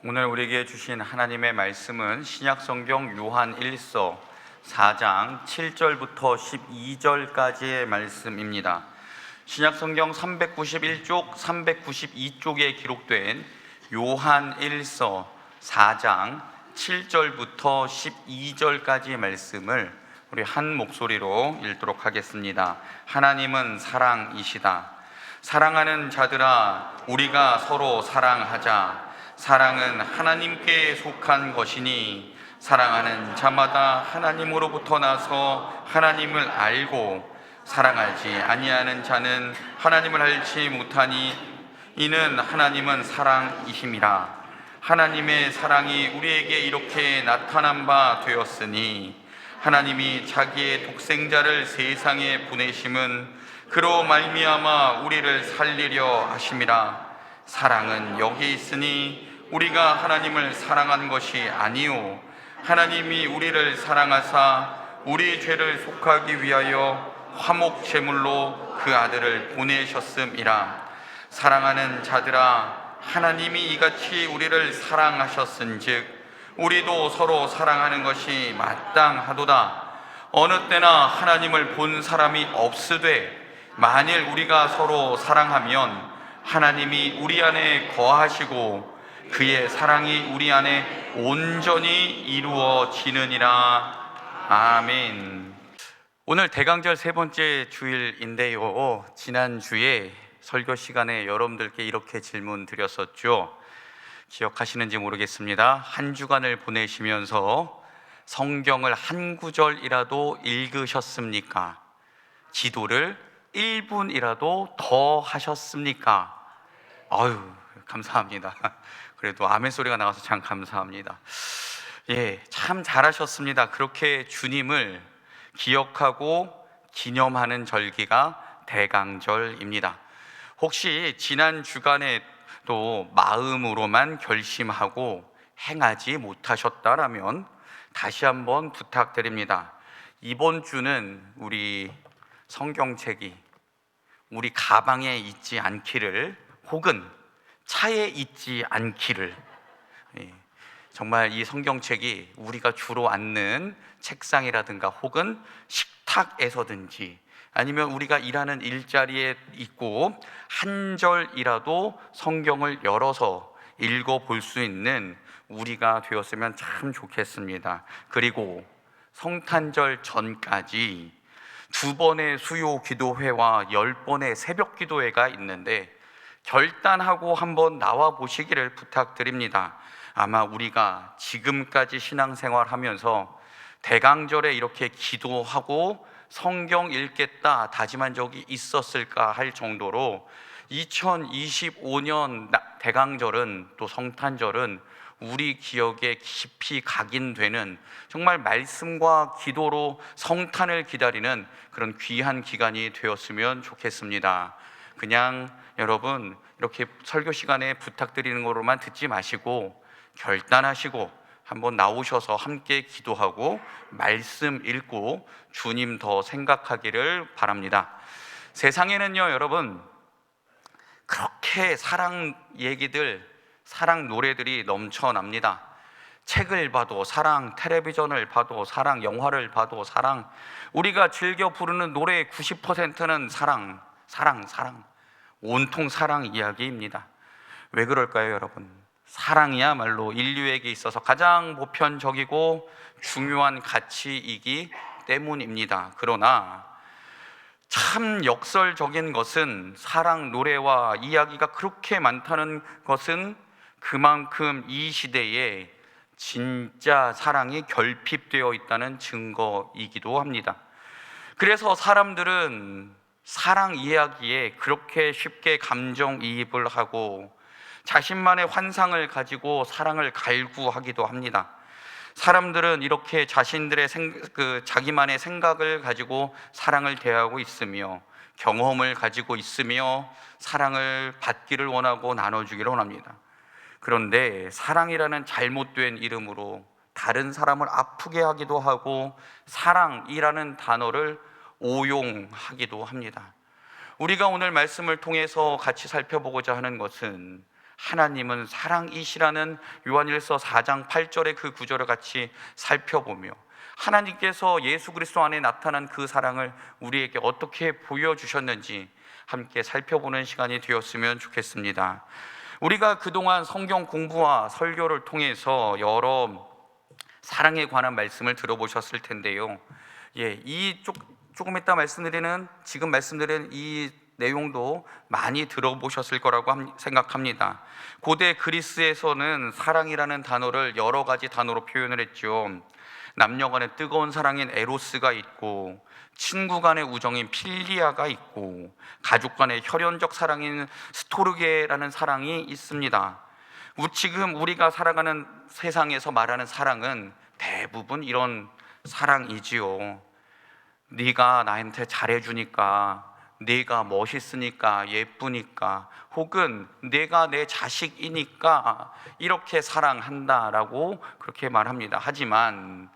오늘 우리에게 주신 하나님의 말씀은 신약성경 요한 1서 4장 7절부터 12절까지의 말씀입니다. 신약성경 391쪽, 392쪽에 기록된 요한 1서 4장 7절부터 12절까지의 말씀을 우리 한 목소리로 읽도록 하겠습니다. 하나님은 사랑이시다. 사랑하는 자들아, 우리가 서로 사랑하자. 사랑은 하나님께 속한 것이니 사랑하는 자마다 하나님으로부터 나서 하나님을 알고 사랑하지 아니하는 자는 하나님을 알지 못하니 이는 하나님은 사랑이심이라. 하나님의 사랑이 우리에게 이렇게 나타난 바 되었으니 하나님이 자기의 독생자를 세상에 보내심은 그로 말미암아 우리를 살리려 하심이라. 사랑은 여기 있으니 우리가 하나님을 사랑한 것이 아니요 하나님이 우리를 사랑하사 우리 죄를 속하기 위하여 화목 제물로 그 아들을 보내셨음이라. 사랑하는 자들아, 하나님이 이같이 우리를 사랑하셨은즉 우리도 서로 사랑하는 것이 마땅하도다. 어느 때나 하나님을 본 사람이 없으되 만일 우리가 서로 사랑하면 하나님이 우리 안에 거하시고 그의 사랑이 우리 안에 온전히 이루어지느니라. 아멘. 오늘 대강절 세 번째 주일인데요, 지난주에 설교 시간에 여러분들께 이렇게 질문 드렸었죠. 기억하시는지 모르겠습니다. 한 주간을 보내시면서 성경을 한 구절이라도 읽으셨습니까? 기도를 1분이라도 더 하셨습니까? 아유, 감사합니다. 그래도 아멘 소리가 나와서 참 감사합니다. 참 잘하셨습니다. 그렇게 주님을 기억하고 기념하는 절기가 대강절입니다. 혹시 지난 주간에 또 마음으로만 결심하고 행하지 못하셨다라면 다시 한번 부탁드립니다. 이번 주는 우리 성경책이 우리 가방에 있지 않기를, 혹은 차에 있지 않기를, 정말 이 성경책이 우리가 주로 앉는 책상이라든가 혹은 식탁에서든지 아니면 우리가 일하는 일자리에 있고 한 절이라도 성경을 열어서 읽어볼 수 있는 우리가 되었으면 참 좋겠습니다. 그리고 성탄절 전까지 2번의 수요 기도회와 10번의 새벽 기도회가 있는데 결단하고 한번 나와 보시기를 부탁드립니다. 아마 우리가 지금까지 신앙생활하면서 대강절에 이렇게 기도하고 성경 읽겠다 다짐한 적이 있었을까 할 정도로 2025년 대강절은, 또 성탄절은 우리 기억에 깊이 각인되는, 정말 말씀과 기도로 성탄을 기다리는 그런 귀한 기간이 되었으면 좋겠습니다. 그냥 여러분 이렇게 설교 시간에 부탁드리는 거로만 듣지 마시고 결단하시고 한번 나오셔서 함께 기도하고 말씀 읽고 주님 더 생각하기를 바랍니다. 세상에는요, 여러분, 그렇게 사랑 얘기들, 사랑 노래들이 넘쳐납니다. 책을 봐도 사랑, 텔레비전을 봐도 사랑, 영화를 봐도 사랑, 우리가 즐겨 부르는 노래의 90%는 사랑, 사랑, 사랑, 온통 사랑 이야기입니다. 왜 그럴까요, 여러분? 사랑이야말로 인류에게 있어서 가장 보편적이고 중요한 가치이기 때문입니다. 그러나 참 역설적인 것은, 사랑 노래와 이야기가 그렇게 많다는 것은 그만큼 이 시대에 진짜 사랑이 결핍되어 있다는 증거이기도 합니다. 그래서 사람들은 사랑 이야기에 그렇게 쉽게 감정이입을 하고 자신만의 환상을 가지고 사랑을 갈구하기도 합니다. 사람들은 이렇게 자신들의 자기만의 생각을 가지고 사랑을 대하고 있으며 경험을 가지고 있으며 사랑을 받기를 원하고 나눠주기를 원합니다. 그런데 사랑이라는 잘못된 이름으로 다른 사람을 아프게 하기도 하고 사랑이라는 단어를 오용하기도 합니다. 우리가 오늘 말씀을 통해서 같이 살펴보고자 하는 것은 하나님은 사랑이시라는 요한일서 4장 8절의 그 구절을 같이 살펴보며 하나님께서 예수 그리스도 안에 나타난 그 사랑을 우리에게 어떻게 보여주셨는지 함께 살펴보는 시간이 되었으면 좋겠습니다. 우리가 그동안 성경 공부와 설교를 통해서 여러 사랑에 관한 말씀을 들어보셨을 텐데요. 조금 이따 지금 말씀드리는 이 내용도 많이 들어보셨을 거라고 생각합니다. 고대 그리스에서는 사랑이라는 단어를 여러 가지 단어로 표현을 했죠. 남녀 간의 뜨거운 사랑인 에로스가 있고, 친구 간의 우정인 필리아가 있고, 가족 간의 혈연적 사랑인 스토르게라는 사랑이 있습니다. 지금 우리가 살아가는 세상에서 말하는 사랑은 대부분 이런 사랑이지요. 네가 나한테 잘해주니까, 네가 멋있으니까, 예쁘니까, 혹은 내가 내 자식이니까 이렇게 사랑한다라고 그렇게 말합니다. 하지만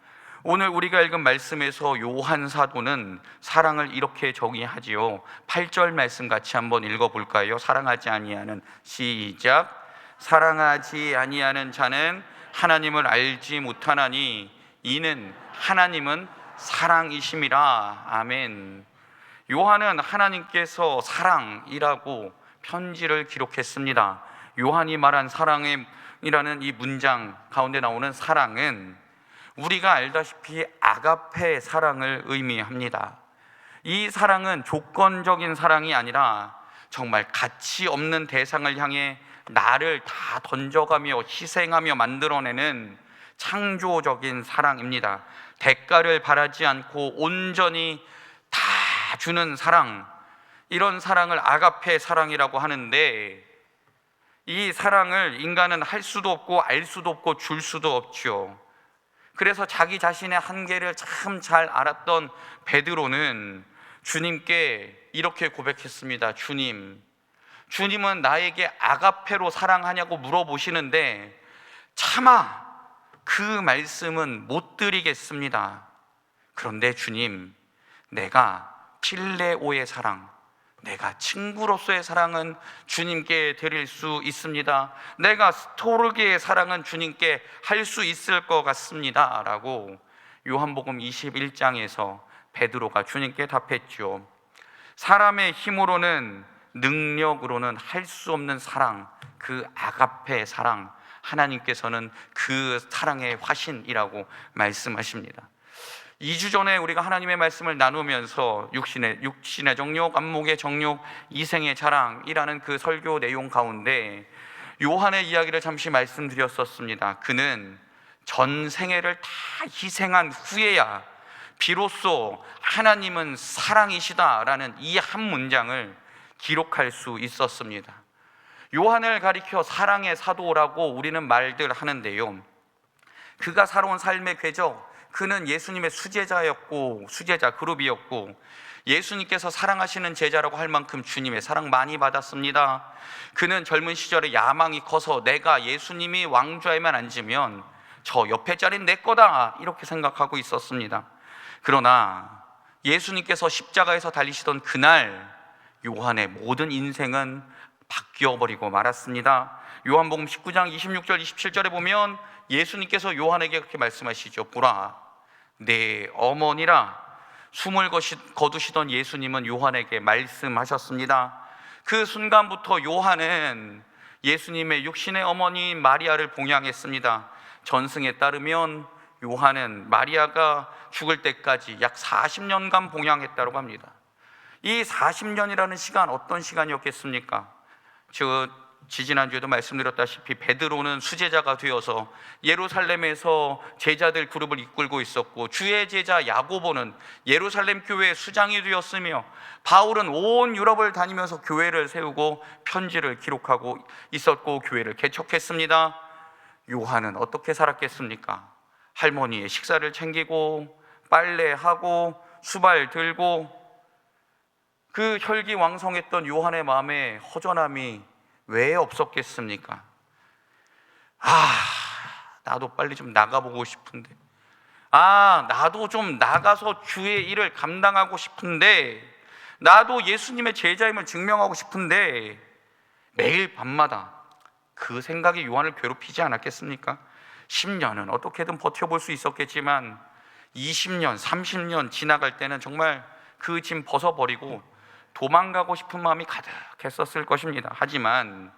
오늘 우리가 읽은 말씀에서 요한 사도는 사랑을 이렇게 정의하지요. 8절 말씀 같이 한번 읽어볼까요? 사랑하지 아니하는, 시작. 사랑하지 아니하는 자는 하나님을 알지 못하나니 이는 하나님은 사랑이심이라. 아멘. 요한은 하나님께서 사랑이라고 편지를 기록했습니다. 요한이 말한 사랑이라는 이 문장 가운데 나오는 사랑은 우리가 알다시피 아가페 사랑을 의미합니다. 이 사랑은 조건적인 사랑이 아니라 정말 가치 없는 대상을 향해 나를 다 던져가며 희생하며 만들어내는 창조적인 사랑입니다. 대가를 바라지 않고 온전히 다 주는 사랑, 이런 사랑을 아가페 사랑이라고 하는데, 이 사랑을 인간은 할 수도 없고 알 수도 없고 줄 수도 없죠. 그래서 자기 자신의 한계를 참 잘 알았던 베드로는 주님께 이렇게 고백했습니다. 주님은 나에게 아가페로 사랑하냐고 물어보시는데 차마 그 말씀은 못 드리겠습니다. 그런데 주님, 내가 필레오의 사랑, 내가 친구로서의 사랑은 주님께 드릴 수 있습니다. 내가 스토르게의 사랑은 주님께 할 수 있을 것 같습니다 라고 요한복음 21장에서 베드로가 주님께 답했죠. 사람의 힘으로는, 능력으로는 할 수 없는 사랑, 그 아가페 사랑, 하나님께서는 그 사랑의 화신이라고 말씀하십니다. 2주 전에 우리가 하나님의 말씀을 나누면서 육신의 정욕, 안목의 정욕, 이생의 자랑이라는 그 설교 내용 가운데 요한의 이야기를 잠시 말씀드렸었습니다. 그는 전 생애를 다 희생한 후에야 비로소 하나님은 사랑이시다라는 이 한 문장을 기록할 수 있었습니다. 요한을 가리켜 사랑의 사도라고 우리는 말들 하는데요, 그가 살아온 삶의 궤적, 그는 예수님의 수제자 그룹이었고 예수님께서 사랑하시는 제자라고 할 만큼 주님의 사랑 많이 받았습니다. 그는 젊은 시절에 야망이 커서 내가 예수님이 왕좌에만 앉으면 저 옆에 자리는 내 거다 이렇게 생각하고 있었습니다. 그러나 예수님께서 십자가에서 달리시던 그날 요한의 모든 인생은 바뀌어버리고 말았습니다. 요한복음 19장 26절 27절에 보면 예수님께서 요한에게 그렇게 말씀하시죠. 보라, 내 어머니라. 숨을 거두시던 예수님은 요한에게 말씀하셨습니다. 그 순간부터 요한은 예수님의 육신의 어머니 마리아를 봉양했습니다. 전승에 따르면 요한은 마리아가 죽을 때까지 약 40년간 봉양했다고 합니다. 이 40년이라는 시간, 어떤 시간이었겠습니까? 지지난주에도 말씀드렸다시피 베드로는 수제자가 되어서 예루살렘에서 제자들 그룹을 이끌고 있었고, 주의 제자 야고보는 예루살렘 교회의 수장이 되었으며, 바울은 온 유럽을 다니면서 교회를 세우고 편지를 기록하고 있었고 교회를 개척했습니다. 요한은 어떻게 살았겠습니까? 할머니의 식사를 챙기고 빨래하고 수발 들고, 그 혈기왕성했던 요한의 마음에 허전함이 왜 없었겠습니까? 나도 빨리 좀 나가보고 싶은데, 나도 좀 나가서 주의 일을 감당하고 싶은데, 나도 예수님의 제자임을 증명하고 싶은데, 매일 밤마다 그 생각이 요한을 괴롭히지 않았겠습니까? 10년은 어떻게든 버텨볼 수 있었겠지만 20년, 30년 지나갈 때는 정말 그 짐 벗어버리고 도망가고 싶은 마음이 가득했었을 것입니다. 하지만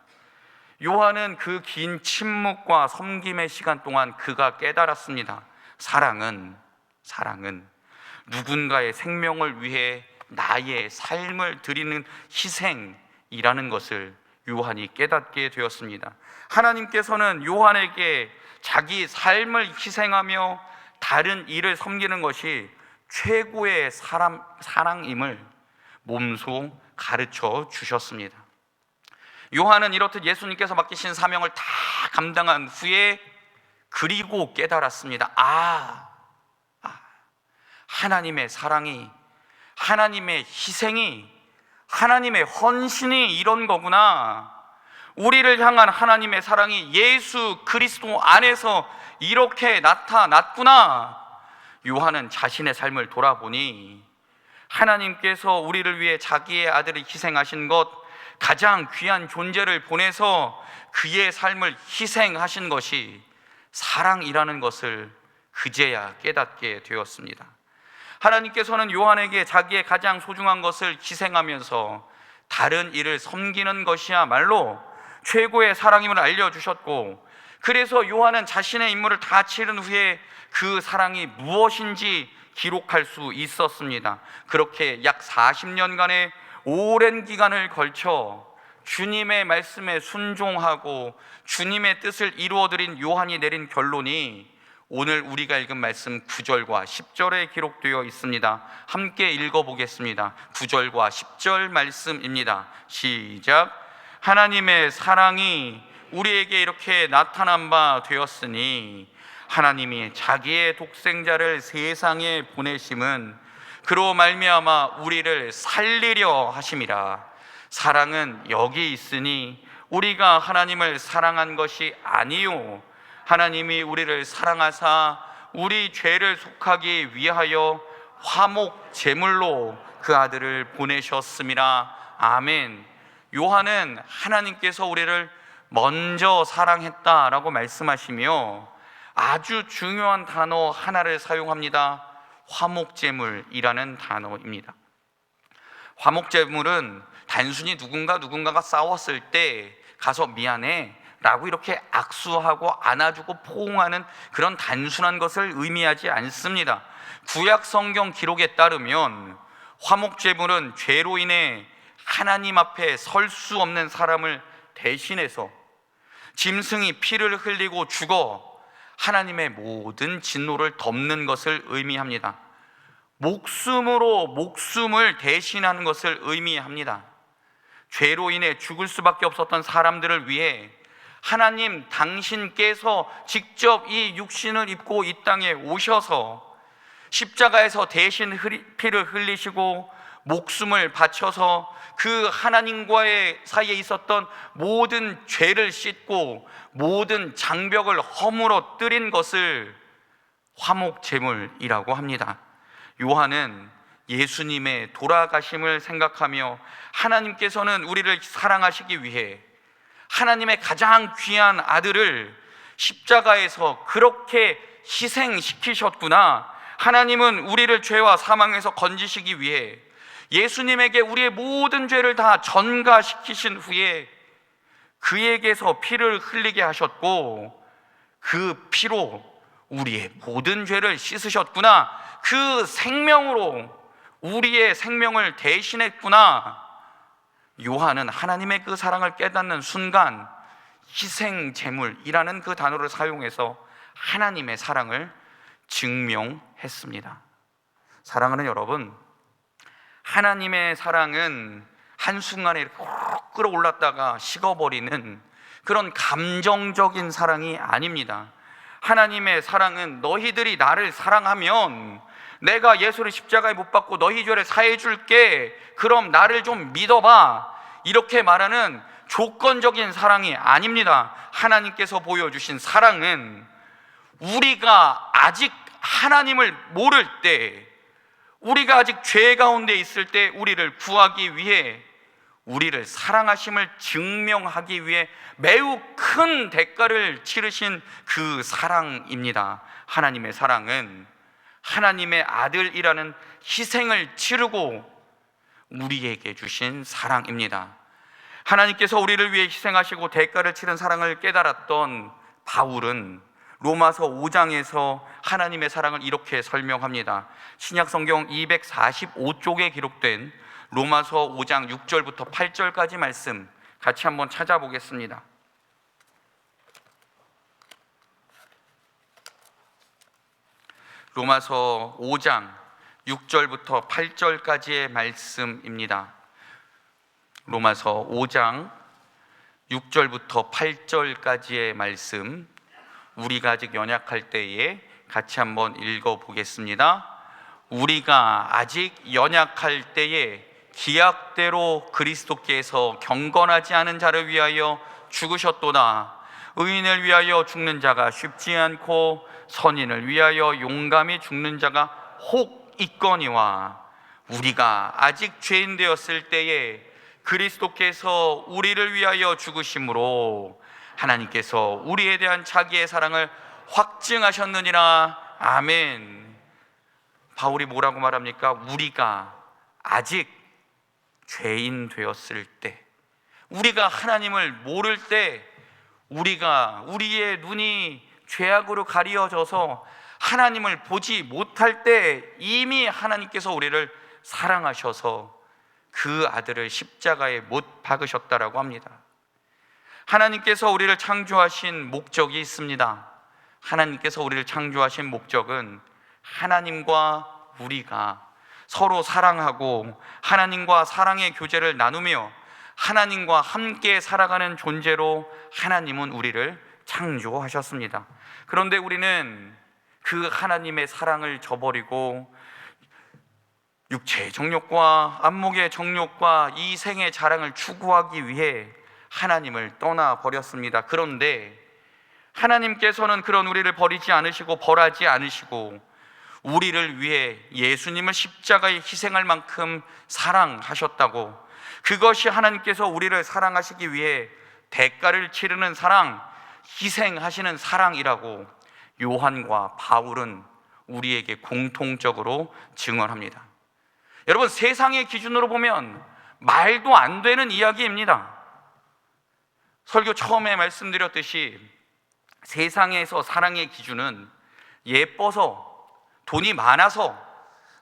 요한은 그 긴 침묵과 섬김의 시간 동안 그가 깨달았습니다. 사랑은 누군가의 생명을 위해 나의 삶을 드리는 희생이라는 것을 요한이 깨닫게 되었습니다. 하나님께서는 요한에게 자기 삶을 희생하며 다른 이를 섬기는 것이 최고의 사랑임을 몸소 가르쳐 주셨습니다. 요한은 이렇듯 예수님께서 맡기신 사명을 다 감당한 후에 그리고 깨달았습니다. 하나님의 사랑이, 하나님의 희생이, 하나님의 헌신이 이런 거구나. 우리를 향한 하나님의 사랑이 예수 그리스도 안에서 이렇게 나타났구나. 요한은 자신의 삶을 돌아보니 하나님께서 우리를 위해 자기의 아들을 희생하신 것, 가장 귀한 존재를 보내서 그의 삶을 희생하신 것이 사랑이라는 것을 그제야 깨닫게 되었습니다. 하나님께서는 요한에게 자기의 가장 소중한 것을 희생하면서 다른 이를 섬기는 것이야말로 최고의 사랑임을 알려주셨고, 그래서 요한은 자신의 임무를 다 치른 후에 그 사랑이 무엇인지 기록할 수 있었습니다. 그렇게 약 40년간의 오랜 기간을 걸쳐 주님의 말씀에 순종하고 주님의 뜻을 이루어드린 요한이 내린 결론이 오늘 우리가 읽은 말씀 9절과 10절에 기록되어 있습니다. 함께 읽어보겠습니다. 9절과 10절 말씀입니다. 시작. 하나님의 사랑이 우리에게 이렇게 나타난 바 되었으니 하나님이 자기의 독생자를 세상에 보내심은 그로 말미암아 우리를 살리려 하심이라. 사랑은 여기 있으니 우리가 하나님을 사랑한 것이 아니요 하나님이 우리를 사랑하사 우리 죄를 속하기 위하여 화목 제물로 그 아들을 보내셨음이라. 아멘. 요한은 하나님께서 우리를 먼저 사랑했다라고 말씀하시며 아주 중요한 단어 하나를 사용합니다. 화목제물이라는 단어입니다. 화목제물은 단순히 누군가가 싸웠을 때 가서 미안해 라고 이렇게 악수하고 안아주고 포옹하는 그런 단순한 것을 의미하지 않습니다. 구약 성경 기록에 따르면 화목제물은 죄로 인해 하나님 앞에 설 수 없는 사람을 대신해서 짐승이 피를 흘리고 죽어 하나님의 모든 진노를 덮는 것을 의미합니다. 목숨으로 목숨을 대신하는 것을 의미합니다. 죄로 인해 죽을 수밖에 없었던 사람들을 위해 하나님 당신께서 직접 이 육신을 입고 이 땅에 오셔서 십자가에서 대신 피를 흘리시고 목숨을 바쳐서 그 하나님과의 사이에 있었던 모든 죄를 씻고 모든 장벽을 허물어뜨린 것을 화목제물이라고 합니다. 요한은 예수님의 돌아가심을 생각하며 하나님께서는 우리를 사랑하시기 위해 하나님의 가장 귀한 아들을 십자가에서 그렇게 희생시키셨구나. 하나님은 우리를 죄와 사망에서 건지시기 위해 예수님에게 우리의 모든 죄를 다 전가시키신 후에 그에게서 피를 흘리게 하셨고 그 피로 우리의 모든 죄를 씻으셨구나. 그 생명으로 우리의 생명을 대신했구나. 요한은 하나님의 그 사랑을 깨닫는 순간 희생제물이라는 그 단어를 사용해서 하나님의 사랑을 증명했습니다. 사랑하는 여러분, 하나님의 사랑은 한순간에 이렇게 끌어올랐다가 식어버리는 그런 감정적인 사랑이 아닙니다. 하나님의 사랑은 너희들이 나를 사랑하면 내가 예수를 십자가에 못 박고 너희 죄를 사해 줄게. 그럼 나를 좀 믿어봐. 이렇게 말하는 조건적인 사랑이 아닙니다. 하나님께서 보여주신 사랑은 우리가 아직 하나님을 모를 때, 우리가 아직 죄 가운데 있을 때 우리를 구하기 위해 우리를 사랑하심을 증명하기 위해 매우 큰 대가를 치르신 그 사랑입니다. 하나님의 사랑은 하나님의 아들이라는 희생을 치르고 우리에게 주신 사랑입니다. 하나님께서 우리를 위해 희생하시고 대가를 치른 사랑을 깨달았던 바울은 로마서 5장에서 하나님의 사랑을 이렇게 설명합니다. 신약 성경 245쪽에 기록된 로마서 5장 6절부터 8절까지 말씀 같이 한번 찾아보겠습니다. 로마서 5장 6절부터 8절까지의 말씀입니다. 로마서 5장 6절부터 8절까지의 말씀, 우리가 아직 연약할 때에 같이 한번 읽어보겠습니다. 우리가 아직 연약할 때에 기약대로 그리스도께서 경건하지 않은 자를 위하여 죽으셨도다. 의인을 위하여 죽는 자가 쉽지 않고 선인을 위하여 용감히 죽는 자가 혹 있거니와, 우리가 아직 죄인 되었을 때에 그리스도께서 우리를 위하여 죽으심으로 하나님께서 우리에 대한 자기의 사랑을 확증하셨느니라. 아멘. 바울이 뭐라고 말합니까? 우리가 아직 죄인 되었을 때, 우리가 하나님을 모를 때, 우리의 눈이 죄악으로 가리어져서 하나님을 보지 못할 때 이미 하나님께서 우리를 사랑하셔서 그 아들을 십자가에 못 박으셨다라고 합니다. 하나님께서 우리를 창조하신 목적이 있습니다. 하나님께서 우리를 창조하신 목적은 하나님과 우리가 서로 사랑하고 하나님과 사랑의 교제를 나누며 하나님과 함께 살아가는 존재로 하나님은 우리를 창조하셨습니다. 그런데 우리는 그 하나님의 사랑을 저버리고 육체의 정욕과 안목의 정욕과 이 생의 자랑을 추구하기 위해 하나님을 떠나버렸습니다. 그런데 하나님께서는 그런 우리를 버리지 않으시고 벌하지 않으시고 우리를 위해 예수님을 십자가에 희생할 만큼 사랑하셨다고, 그것이 하나님께서 우리를 사랑하시기 위해 대가를 치르는 사랑, 희생하시는 사랑이라고 요한과 바울은 우리에게 공통적으로 증언합니다. 여러분, 세상의 기준으로 보면 말도 안 되는 이야기입니다. 설교 처음에 말씀드렸듯이 세상에서 사랑의 기준은 예뻐서, 돈이 많아서,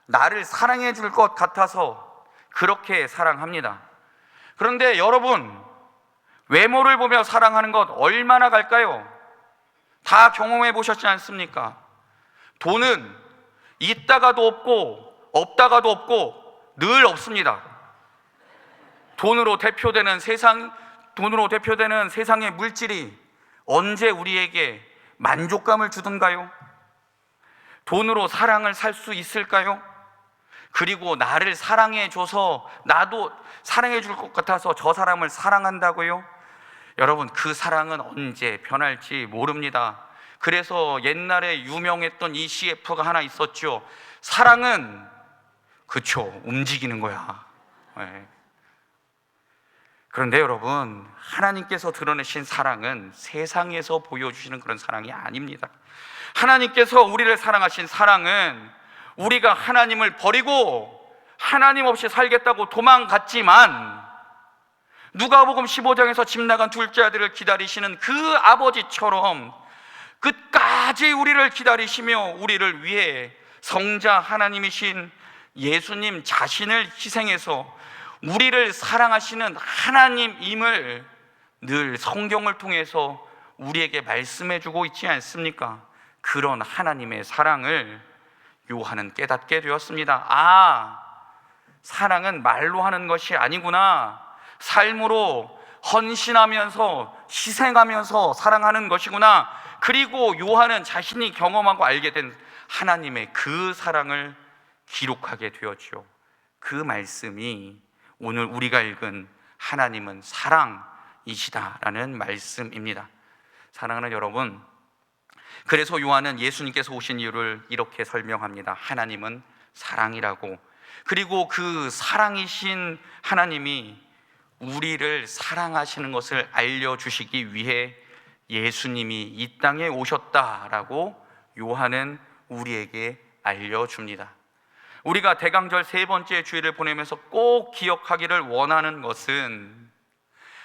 나를 사랑해 줄 것 같아서 그렇게 사랑합니다. 그런데 여러분, 외모를 보며 사랑하는 것 얼마나 갈까요? 다 경험해 보셨지 않습니까? 돈은 있다가도 없고 없다가도 없고 늘 없습니다. 돈으로 대표되는 세상의 물질이 언제 우리에게 만족감을 주던가요? 돈으로 사랑을 살 수 있을까요? 그리고 나를 사랑해줘서 나도 사랑해줄 것 같아서 저 사람을 사랑한다고요? 여러분, 그 사랑은 언제 변할지 모릅니다. 그래서 옛날에 유명했던 이 CF가 하나 있었죠. 사랑은 움직이는 거야. 네. 그런데 여러분, 하나님께서 드러내신 사랑은 세상에서 보여주시는 그런 사랑이 아닙니다. 하나님께서 우리를 사랑하신 사랑은 우리가 하나님을 버리고 하나님 없이 살겠다고 도망갔지만 누가복음 15장에서 집 나간 둘째 아들을 기다리시는 그 아버지처럼 끝까지 우리를 기다리시며 우리를 위해 성자 하나님이신 예수님 자신을 희생해서 우리를 사랑하시는 하나님임을 늘 성경을 통해서 우리에게 말씀해주고 있지 않습니까? 그런 하나님의 사랑을 요한은 깨닫게 되었습니다. 사랑은 말로 하는 것이 아니구나, 삶으로 헌신하면서 희생하면서 사랑하는 것이구나. 그리고 요한은 자신이 경험하고 알게 된 하나님의 그 사랑을 기록하게 되었죠. 그 말씀이 오늘 우리가 읽은 하나님은 사랑이시다라는 말씀입니다. 사랑하는 여러분, 그래서 요한은 예수님께서 오신 이유를 이렇게 설명합니다. 하나님은 사랑이라고. 그리고 그 사랑이신 하나님이 우리를 사랑하시는 것을 알려주시기 위해 예수님이 이 땅에 오셨다라고 요한은 우리에게 알려줍니다. 우리가 대강절 세 번째 주일을 보내면서 꼭 기억하기를 원하는 것은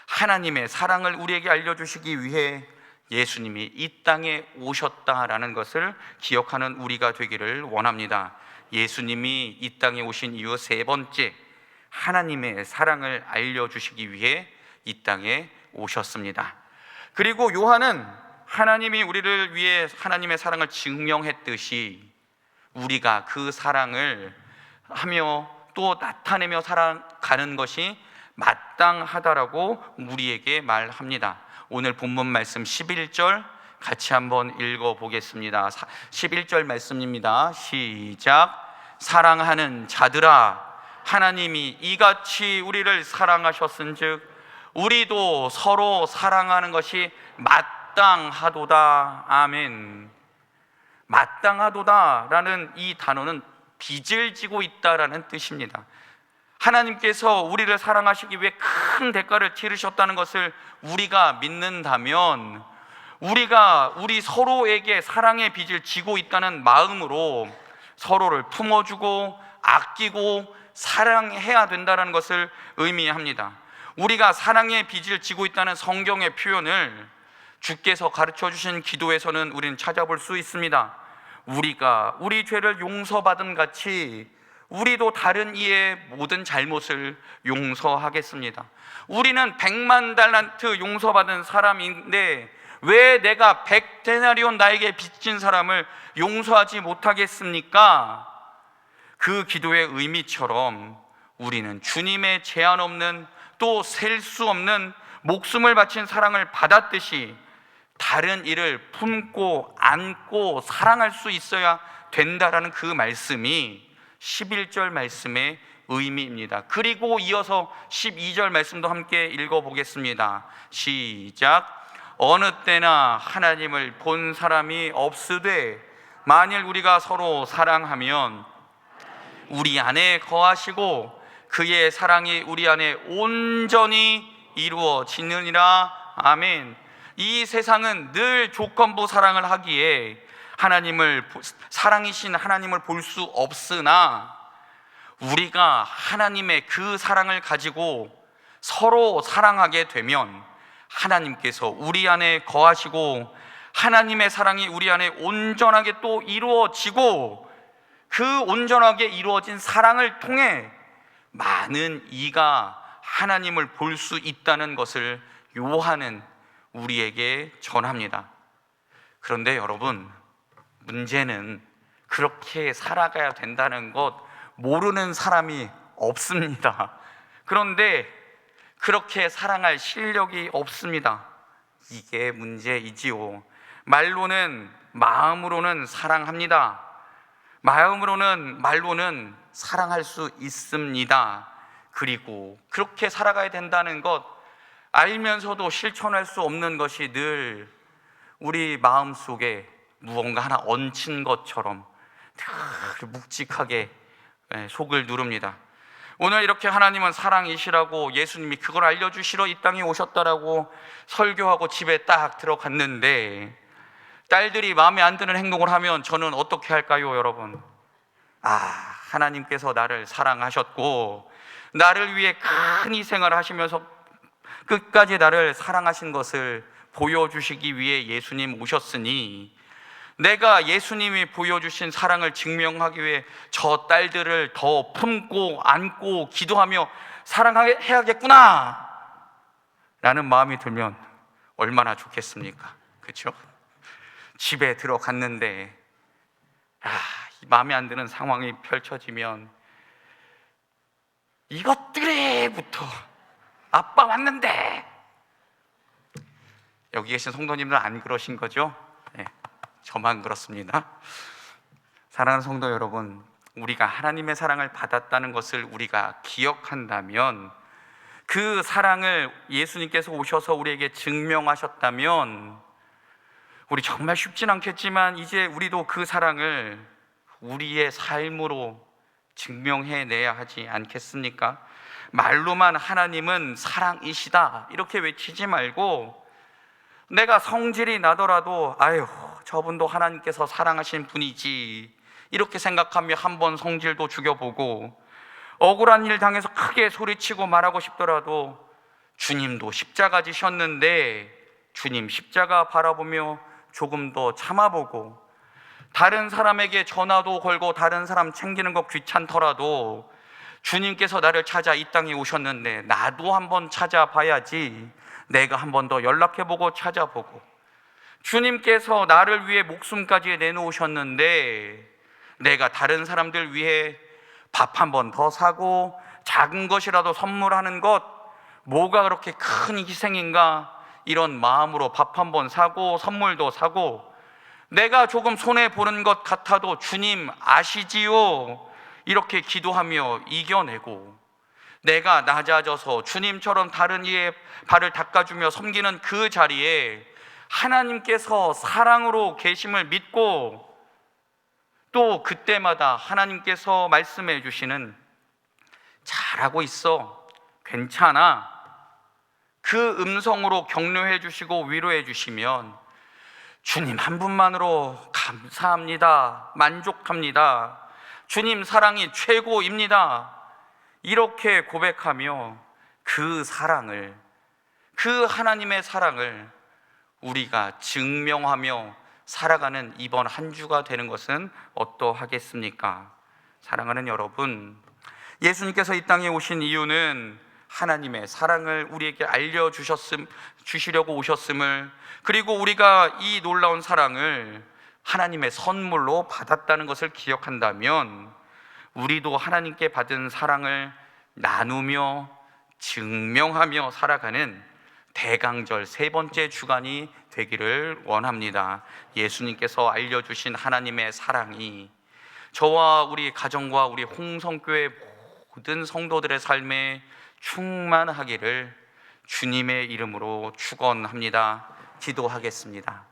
하나님의 사랑을 우리에게 알려주시기 위해 예수님이 이 땅에 오셨다라는 것을 기억하는 우리가 되기를 원합니다. 예수님이 이 땅에 오신 이유 세 번째, 하나님의 사랑을 알려주시기 위해 이 땅에 오셨습니다. 그리고 요한은 하나님이 우리를 위해 하나님의 사랑을 증명했듯이 우리가 그 사랑을 하며 또 나타내며 살아가는 것이 마땅하다라고 우리에게 말합니다. 오늘 본문 말씀 11절 같이 한번 읽어보겠습니다. 11절 말씀입니다. 시작. 사랑하는 자들아, 하나님이 이같이 우리를 사랑하셨은즉 우리도 서로 사랑하는 것이 마땅하도다. 아멘. 마땅하도다라는 이 단어는 빚을 지고 있다라는 뜻입니다. 하나님께서 우리를 사랑하시기 위해 큰 대가를 치르셨다는 것을 우리가 믿는다면 우리 서로에게 사랑의 빚을 지고 있다는 마음으로 서로를 품어주고 아끼고 사랑해야 된다는 것을 의미합니다. 우리가 사랑의 빚을 지고 있다는 성경의 표현을 주께서 가르쳐 주신 기도에서는 우리는 찾아볼 수 있습니다. 우리가 우리 죄를 용서받은 같이 우리도 다른 이의 모든 잘못을 용서하겠습니다. 우리는 100만 달란트 용서받은 사람인데 왜 내가 100데나리온 나에게 빚진 사람을 용서하지 못하겠습니까? 그 기도의 의미처럼 우리는 주님의 제한 없는 또 셀 수 없는 목숨을 바친 사랑을 받았듯이 다른 이를 품고 안고 사랑할 수 있어야 된다라는 그 말씀이 11절 말씀의 의미입니다. 그리고 이어서 12절 말씀도 함께 읽어보겠습니다. 시작. 어느 때나 하나님을 본 사람이 없으되 만일 우리가 서로 사랑하면 우리 안에 거하시고 그의 사랑이 우리 안에 온전히 이루어지느니라. 아멘. 이 세상은 늘 조건부 사랑을 하기에 사랑이신 하나님을 볼 수 없으나 우리가 하나님의 그 사랑을 가지고 서로 사랑하게 되면 하나님께서 우리 안에 거하시고 하나님의 사랑이 우리 안에 온전하게 또 이루어지고 그 온전하게 이루어진 사랑을 통해 많은 이가 하나님을 볼 수 있다는 것을 요한은 우리에게 전합니다. 그런데 여러분, 문제는 그렇게 살아가야 된다는 것 모르는 사람이 없습니다. 그런데 그렇게 사랑할 실력이 없습니다. 이게 문제이지요. 말로는 마음으로는 사랑합니다. 말로는 사랑할 수 있습니다. 그리고 그렇게 살아가야 된다는 것 알면서도 실천할 수 없는 것이 늘 우리 마음속에 무언가 하나 얹힌 것처럼 늘 묵직하게 속을 누릅니다. 오늘 이렇게 하나님은 사랑이시라고 예수님이 그걸 알려주시러 이 땅에 오셨다라고 설교하고 집에 딱 들어갔는데 딸들이 마음에 안 드는 행동을 하면 저는 어떻게 할까요, 여러분? 하나님께서 나를 사랑하셨고 나를 위해 큰 희생을 하시면서 끝까지 나를 사랑하신 것을 보여주시기 위해 예수님 오셨으니 내가 예수님이 보여주신 사랑을 증명하기 위해 저 딸들을 더 품고 안고 기도하며 사랑해야겠구나 라는 마음이 들면 얼마나 좋겠습니까? 그렇죠? 집에 들어갔는데 마음에 안 드는 상황이 펼쳐지면 이것들에부터 아빠 왔는데, 여기 계신 성도님들 안 그러신 거죠? 네, 저만 그렇습니다. 사랑하는 성도 여러분, 우리가 하나님의 사랑을 받았다는 것을 우리가 기억한다면, 그 사랑을 예수님께서 오셔서 우리에게 증명하셨다면 우리 정말 쉽진 않겠지만 이제 우리도 그 사랑을 우리의 삶으로 증명해내야 하지 않겠습니까? 말로만 하나님은 사랑이시다 이렇게 외치지 말고, 내가 성질이 나더라도 아유 저분도 하나님께서 사랑하신 분이지 이렇게 생각하며 한번 성질도 죽여보고, 억울한 일 당해서 크게 소리치고 말하고 싶더라도 주님도 십자가 지셨는데 주님 십자가 바라보며 조금 더 참아보고, 다른 사람에게 전화도 걸고 다른 사람 챙기는 거 귀찮더라도 주님께서 나를 찾아 이 땅에 오셨는데 나도 한번 찾아봐야지, 내가 한 번 더 연락해보고 찾아보고, 주님께서 나를 위해 목숨까지 내놓으셨는데 내가 다른 사람들 위해 밥 한 번 더 사고 작은 것이라도 선물하는 것 뭐가 그렇게 큰 희생인가, 이런 마음으로 밥 한 번 사고 선물도 사고, 내가 조금 손해보는 것 같아도 주님 아시지요 이렇게 기도하며 이겨내고, 내가 낮아져서 주님처럼 다른 이의 발을 닦아주며 섬기는 그 자리에 하나님께서 사랑으로 계심을 믿고, 또 그때마다 하나님께서 말씀해 주시는 잘하고 있어, 괜찮아, 그 음성으로 격려해 주시고 위로해 주시면 주님 한 분만으로 감사합니다, 만족합니다, 주님 사랑이 최고입니다 이렇게 고백하며 그 사랑을, 그 하나님의 사랑을 우리가 증명하며 살아가는 이번 한 주가 되는 것은 어떠하겠습니까? 사랑하는 여러분, 예수님께서 이 땅에 오신 이유는 하나님의 사랑을 우리에게 주시려고 오셨음을, 그리고 우리가 이 놀라운 사랑을 하나님의 선물로 받았다는 것을 기억한다면 우리도 하나님께 받은 사랑을 나누며 증명하며 살아가는 대강절 세 번째 주간이 되기를 원합니다. 예수님께서 알려주신 하나님의 사랑이 저와 우리 가정과 우리 홍성교회 모든 성도들의 삶에 충만하기를 주님의 이름으로 축원합니다. 기도하겠습니다.